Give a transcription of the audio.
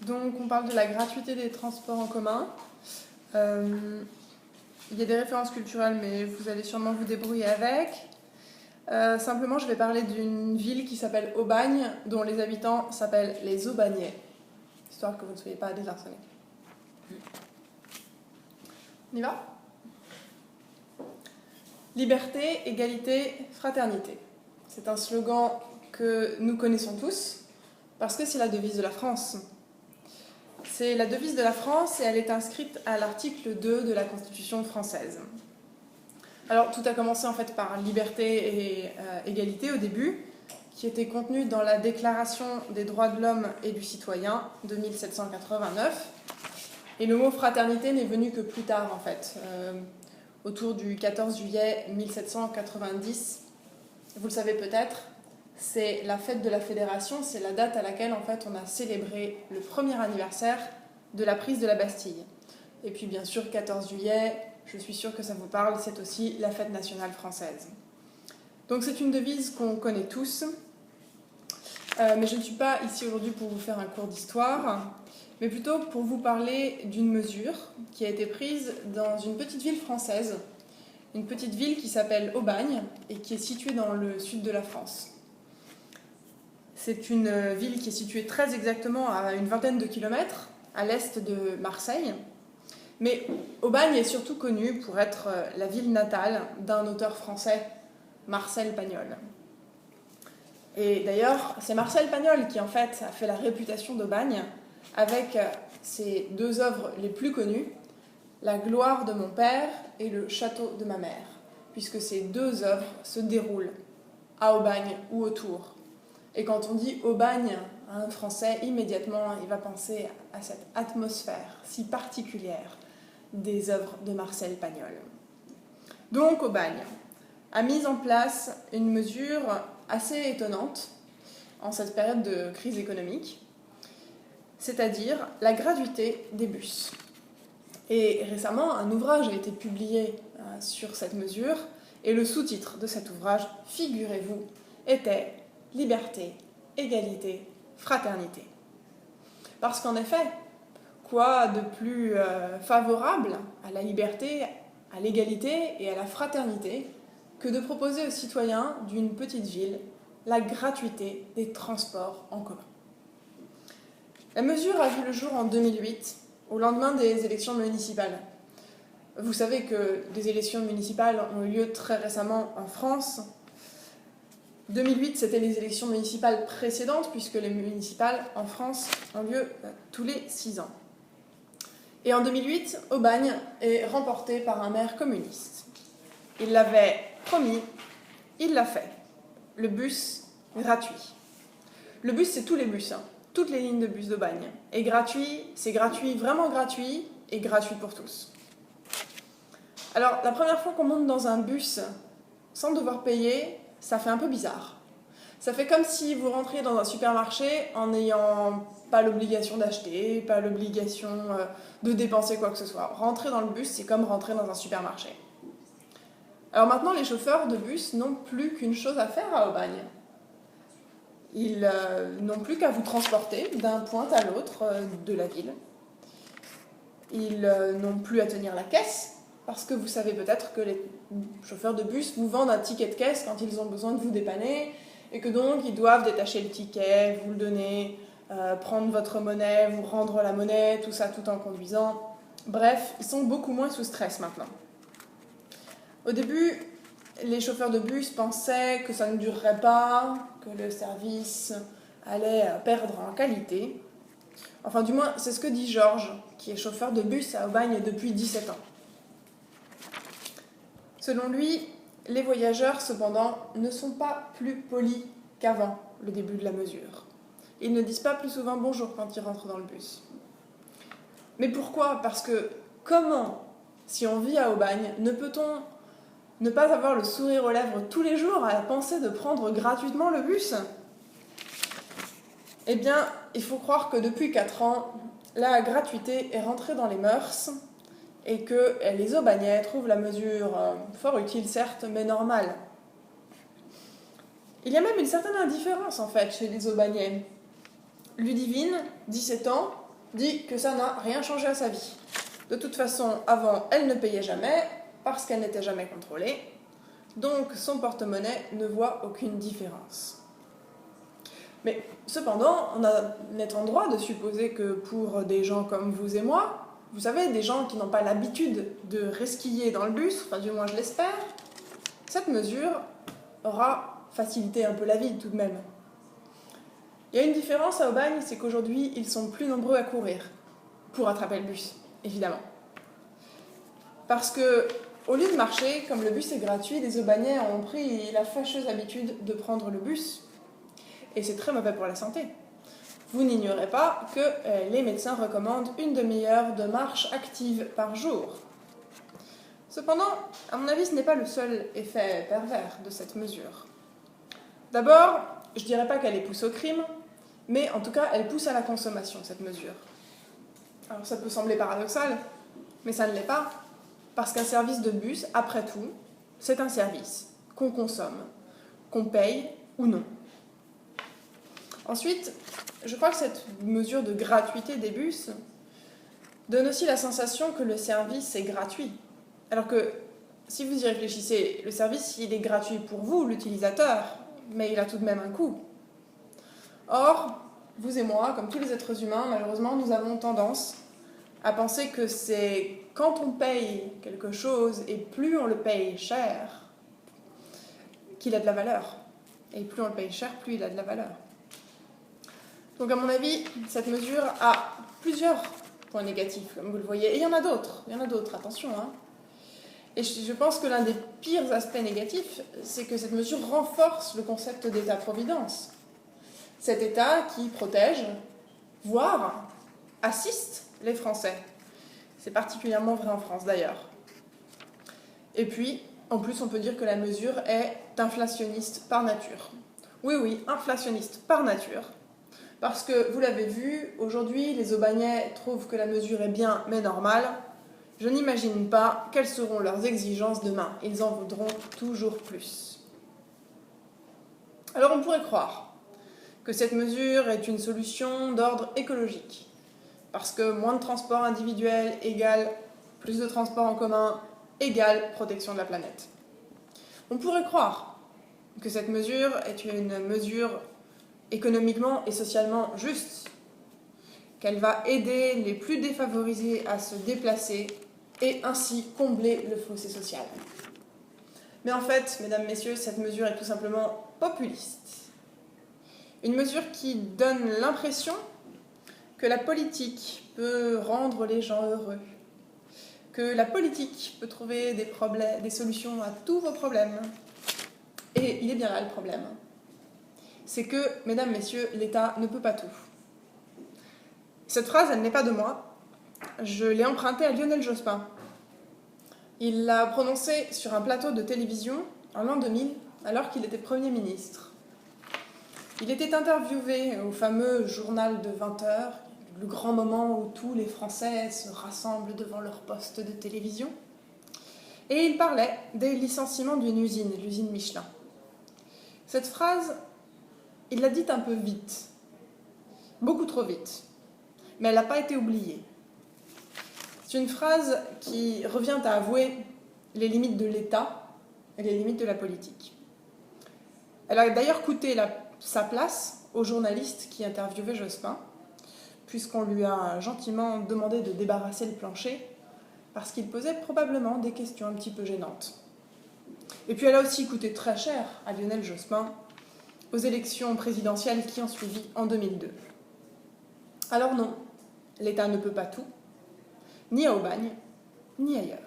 Donc on parle de la gratuité des transports en commun. Il y a des références culturelles, mais vous allez sûrement vous débrouiller avec. Simplement, je vais parler d'une ville qui s'appelle Aubagne, dont les habitants s'appellent les Aubagnais, histoire que vous ne soyez pas désarçonnés. On y va ? Liberté, égalité, fraternité. C'est un slogan que nous connaissons tous, parce que c'est la devise de la France. C'est la devise de la France et elle est inscrite à l'article 2 de la Constitution française. Alors, tout a commencé en fait par liberté et égalité au début, qui était contenu dans la Déclaration des droits de l'homme et du citoyen de 1789. Et le mot fraternité n'est venu que plus tard en fait, autour du 14 juillet 1790. Vous le savez peut-être, c'est la fête de la Fédération, c'est la date à laquelle en fait on a célébré le premier anniversaire de la prise de la Bastille. Et puis bien sûr 14 juillet, je suis sûre que ça vous parle, c'est aussi la fête nationale française. Donc c'est une devise qu'on connaît tous, mais je ne suis pas ici aujourd'hui pour vous faire un cours d'histoire, mais plutôt pour vous parler d'une mesure qui a été prise dans une petite ville française, une petite ville qui s'appelle Aubagne et qui est située dans le sud de la France. C'est une ville qui est située très exactement à une vingtaine de kilomètres à l'est de Marseille. Mais Aubagne est surtout connue pour être la ville natale d'un auteur français, Marcel Pagnol. Et d'ailleurs, c'est Marcel Pagnol qui en fait a fait la réputation d'Aubagne avec ses deux œuvres les plus connues, La gloire de mon père et Le château de ma mère, puisque ces deux œuvres se déroulent à Aubagne ou autour. Et quand on dit Aubagne, un Français, immédiatement, il va penser à cette atmosphère si particulière des œuvres de Marcel Pagnol. Donc Aubagne a mis en place une mesure assez étonnante en cette période de crise économique, c'est-à-dire la gratuité des bus. Et récemment, un ouvrage a été publié sur cette mesure, et le sous-titre de cet ouvrage, figurez-vous, était « Liberté, égalité, fraternité ». Parce qu'en effet, quoi de plus favorable à la liberté, à l'égalité et à la fraternité que de proposer aux citoyens d'une petite ville la gratuité des transports en commun. La mesure a vu le jour en 2008, au lendemain des élections municipales. Vous savez que des élections municipales ont eu lieu très récemment en France. 2008, c'était les élections municipales précédentes, puisque les municipales en France ont lieu tous les 6 ans. Et en 2008, Aubagne est remporté par un maire communiste. Il l'avait promis, il l'a fait. Le bus gratuit. Le bus, c'est tous les bus, toutes les lignes de bus d'Aubagne. Et gratuit, c'est gratuit, vraiment gratuit, et gratuit pour tous. Alors, la première fois qu'on monte dans un bus sans devoir payer, ça fait un peu bizarre. Ça fait comme si vous rentriez dans un supermarché en n'ayant pas l'obligation d'acheter, pas l'obligation de dépenser quoi que ce soit. Rentrer dans le bus, c'est comme rentrer dans un supermarché. Alors maintenant, les chauffeurs de bus n'ont plus qu'une chose à faire à Aubagne. Ils n'ont plus qu'à vous transporter d'un point à l'autre de la ville. Ils n'ont plus à tenir la caisse, parce que vous savez peut-être que les chauffeurs de bus vous vendent un ticket de caisse quand ils ont besoin de vous dépanner, et que donc ils doivent détacher le ticket, vous le donner, prendre votre monnaie, vous rendre la monnaie, tout ça tout en conduisant. Bref, ils sont beaucoup moins sous stress maintenant. Au début, les chauffeurs de bus pensaient que ça ne durerait pas, que le service allait perdre en qualité. Enfin, du moins, c'est ce que dit Georges, qui est chauffeur de bus à Aubagne depuis 17 ans. Selon lui, les voyageurs, cependant, ne sont pas plus polis qu'avant le début de la mesure. Ils ne disent pas plus souvent bonjour quand ils rentrent dans le bus. Mais pourquoi ? Parce que comment, si on vit à Aubagne, ne peut-on ne pas avoir le sourire aux lèvres tous les jours à la pensée de prendre gratuitement le bus ? Eh bien, il faut croire que depuis 4 ans, la gratuité est rentrée dans les mœurs et que les Aubagnais trouvent la mesure fort utile, certes, mais normale. Il y a même une certaine indifférence, en fait, chez les Aubagnais. Ludivine, 17 ans, dit que ça n'a rien changé à sa vie. De toute façon, avant, elle ne payait jamais, parce qu'elle n'était jamais contrôlée, donc son porte-monnaie ne voit aucune différence. Mais cependant, on a net en droit de supposer que pour des gens comme vous et moi, vous savez, des gens qui n'ont pas l'habitude de resquiller dans le bus, enfin du moins je l'espère, cette mesure aura facilité un peu la vie tout de même. Il y a une différence à Aubagne, c'est qu'aujourd'hui, ils sont plus nombreux à courir pour attraper le bus, évidemment. Parce que, au lieu de marcher, comme le bus est gratuit, les Aubagnais ont pris la fâcheuse habitude de prendre le bus. Et c'est très mauvais pour la santé. Vous n'ignorez pas que les médecins recommandent une demi-heure de marche active par jour. Cependant, à mon avis, ce n'est pas le seul effet pervers de cette mesure. D'abord, je ne dirais pas qu'elle pousse au crime, mais en tout cas, elle pousse à la consommation, cette mesure. Alors ça peut sembler paradoxal, mais ça ne l'est pas, parce qu'un service de bus, après tout, c'est un service qu'on consomme, qu'on paye ou non. Ensuite, je crois que cette mesure de gratuité des bus donne aussi la sensation que le service est gratuit. Alors que, si vous y réfléchissez, le service, il est gratuit pour vous, l'utilisateur, mais il a tout de même un coût. Or, vous et moi, comme tous les êtres humains, malheureusement, nous avons tendance à penser que c'est quand on paye quelque chose, et plus on le paye cher, qu'il a de la valeur. Et plus on le paye cher, plus il a de la valeur. Donc à mon avis, cette mesure a plusieurs points négatifs, comme vous le voyez. Et il y en a d'autres, attention. Et je pense que l'un des pires aspects négatifs, c'est que cette mesure renforce le concept d'État-providence. Cet État qui protège, voire assiste les Français. C'est particulièrement vrai en France d'ailleurs. Et puis, en plus, on peut dire que la mesure est inflationniste par nature. Oui, inflationniste par nature. Parce que, vous l'avez vu, aujourd'hui, les Aubagnais trouvent que la mesure est bien, mais normale. Je n'imagine pas quelles seront leurs exigences demain. Ils en voudront toujours plus. Alors on pourrait croire que cette mesure est une solution d'ordre écologique. Parce que moins de transport individuel égale plus de transport en commun égale protection de la planète. On pourrait croire que cette mesure est une mesure économiquement et socialement juste, qu'elle va aider les plus défavorisés à se déplacer et ainsi combler le fossé social. Mais en fait, mesdames, messieurs, cette mesure est tout simplement populiste. Une mesure qui donne l'impression que la politique peut rendre les gens heureux, que la politique peut trouver des solutions à tous vos problèmes. Et il est bien là le problème. C'est que, mesdames, messieurs, l'État ne peut pas tout. Cette phrase, elle n'est pas de moi. Je l'ai empruntée à Lionel Jospin. Il l'a prononcée sur un plateau de télévision en l'an 2000, alors qu'il était Premier ministre. Il était interviewé au fameux journal de 20h, le grand moment où tous les Français se rassemblent devant leur poste de télévision. Et il parlait des licenciements d'une usine, l'usine Michelin. Cette phrase, il l'a dite un peu vite, beaucoup trop vite, mais elle n'a pas été oubliée. C'est une phrase qui revient à avouer les limites de l'État et les limites de la politique. Elle a d'ailleurs coûté sa place au journaliste qui interviewait Jospin, puisqu'on lui a gentiment demandé de débarrasser le plancher, parce qu'il posait probablement des questions un petit peu gênantes. Et puis elle a aussi coûté très cher à Lionel Jospin aux élections présidentielles qui ont suivi en 2002. Alors non, l'État ne peut pas tout, ni à Aubagne, ni ailleurs.